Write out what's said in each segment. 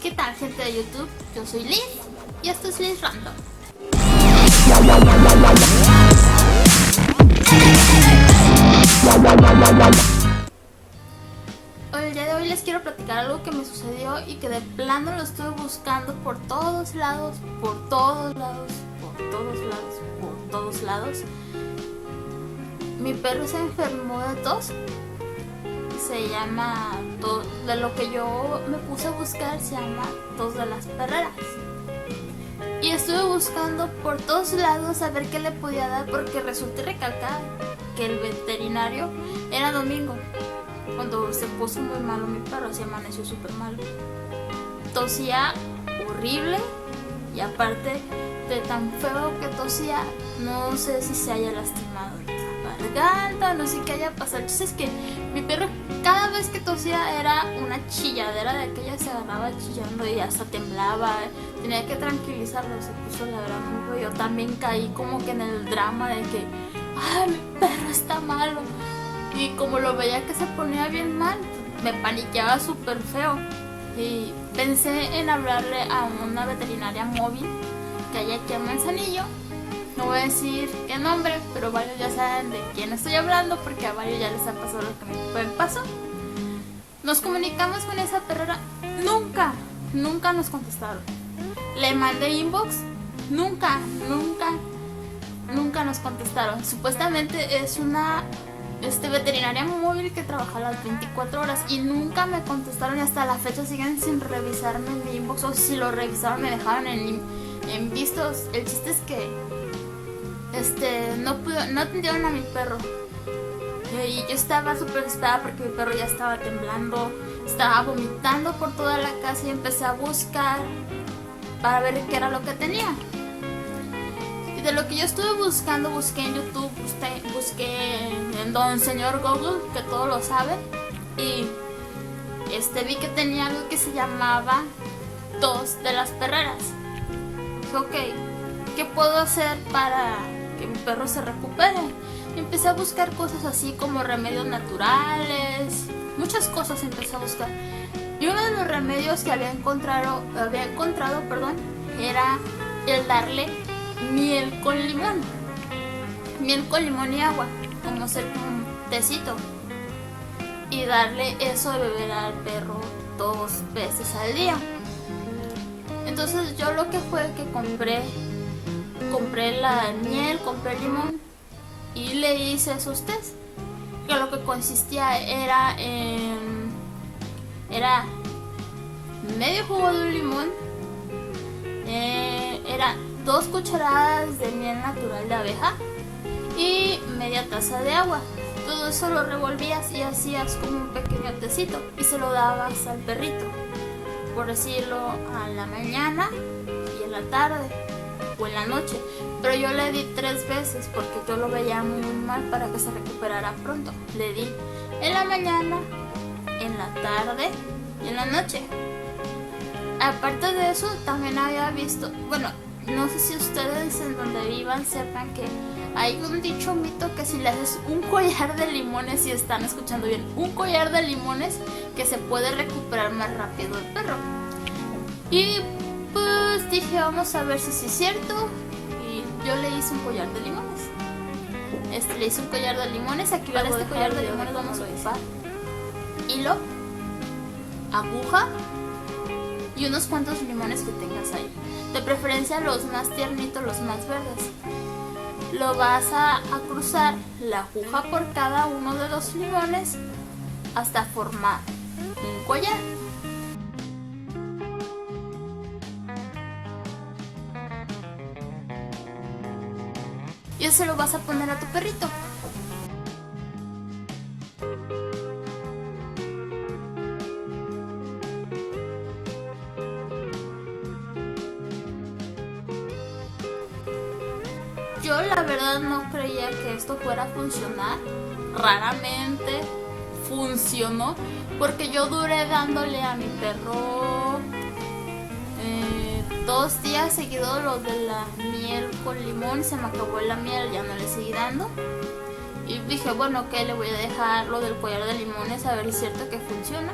¿Qué tal, gente de YouTube? Yo soy Liz y esto es Liz Random. El día de hoy les quiero platicar algo que me sucedió y que de plano lo estuve buscando por todos lados, por todos lados, por todos lados, por todos lados. Mi perro se enfermó de tos. Se llama tos, de lo que yo me puse a buscar, se llama tos de las perreras. Y estuve buscando por todos lados a ver qué le podía dar, porque resulta recalcar que el veterinario era domingo, cuando se puso muy malo mi perro, se amaneció súper malo. Tosía horrible y aparte de tan feo que tosía, no sé si se haya lastimado la garganta, no sé qué haya pasado. Entonces es que mi perro cada vez que tosía era una chilladera de aquella, se agarraba chillando y hasta temblaba. Tenía que tranquilizarlo, se puso la verdad muy feo. Yo también caí como que en el drama de que ¡ay, mi perro está malo! Y como lo veía que se ponía bien mal, me paniqueaba súper feo. Y pensé en hablarle a una veterinaria móvil que hay aquí en Manzanillo. No voy a decir qué nombre, pero varios ya saben de quién estoy hablando, porque a varios ya les ha pasado lo que me pasó. Nos comunicamos con esa perrera, nunca nos contestaron. Le mandé inbox, nunca nos contestaron. Supuestamente es una veterinaria móvil que trabaja las 24 horas y nunca me contestaron, y hasta la fecha siguen sin revisarme mi inbox, o si lo revisaron me dejaron en vistos. El chiste es que no atendieron a mi perro. Y yo estaba súper desesperada porque mi perro ya estaba temblando, estaba vomitando por toda la casa, y empecé a buscar para ver qué era lo que tenía. Y de lo que yo estuve buscando, busqué en YouTube, busqué en Don Señor Google, que todo lo sabe, y vi que tenía algo que se llamaba tos de las perreras. Dije, ok, ¿qué puedo hacer para que mi perro se recupere? Y empecé a buscar cosas así como remedios naturales, muchas cosas empecé a buscar. Y uno de los remedios que había encontrado, era el darle miel con limón y agua, como hacer un tecito, y darle eso de beber al perro 2 veces al día. Entonces yo lo que fue que compré la miel, compré el limón y le hice esos test, que lo que consistía era medio jugo de un limón, era 2 cucharadas de miel natural de abeja y media taza de agua. Todo eso lo revolvías y hacías como un pequeño tecito y se lo dabas al perrito, por decirlo, a la mañana y en la tarde o en la noche. Pero yo le di 3 veces porque yo lo veía muy mal, para que se recuperara pronto. Le di en la mañana, en la tarde y en la noche. Aparte de eso, también había visto, bueno, no sé si ustedes en donde vivan sepan que hay un dicho mito que si le haces un collar de limones, si están escuchando bien, un collar de limones, que se puede recuperar más rápido el perro. Y pues dije, vamos a ver si sí es cierto. Y yo le hice un collar de limones. Le hice un collar de limones. Aquí para este collar de limones vamos a ocupar hilo, aguja y unos cuantos limones que tengas ahí. De preferencia los más tiernitos, los más verdes. Lo vas a cruzar la aguja por cada uno de los limones hasta formar un collar. Y eso se lo vas a poner a tu perrito. Yo la verdad no creía que esto fuera a funcionar. Raramente funcionó, porque yo duré dándole a mi perro 2 días seguidos lo de la miel con limón. Se me acabó la miel, ya no le seguí dando. Y dije, bueno, ok, le voy a dejar lo del collar de limones a ver si es cierto que funciona.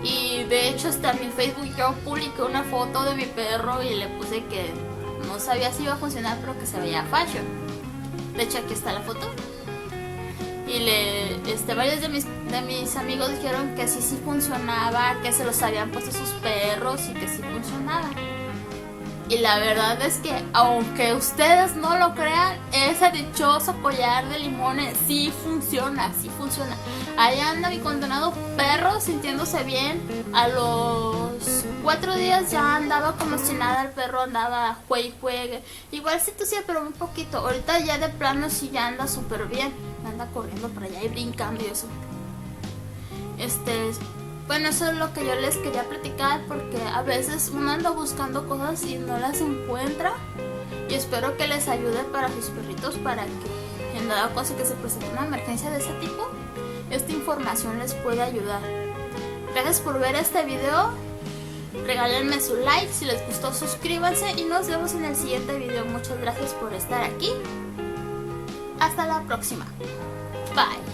Y De hecho, hasta en mi Facebook yo publiqué una foto de mi perro y le puse que no sabía si iba a funcionar, pero que se veía fashion. De hecho, aquí está la foto. Y varios de mis amigos dijeron que sí funcionaba, que se los habían puesto sus perros y que sí funcionaba. Y la verdad es que, aunque ustedes no lo crean, ese dichoso collar de limones sí funciona, sí funciona. Ahí anda mi condenado perro sintiéndose bien. A los 4 días ya andaba como si nada, el perro andaba juegue. Igual sí tosía, pero muy poquito. Ahorita ya de plano sí ya anda súper bien. Anda corriendo por allá y brincando y eso. Bueno, eso es lo que yo les quería platicar, porque a veces uno anda buscando cosas y no las encuentra, y espero que les ayude para sus perritos, para que en dado caso que se presente una emergencia de ese tipo, esta información les puede ayudar. Gracias por ver este video, regálenme su like, si les gustó suscríbanse y nos vemos en el siguiente video. Muchas gracias por estar aquí, hasta la próxima, bye.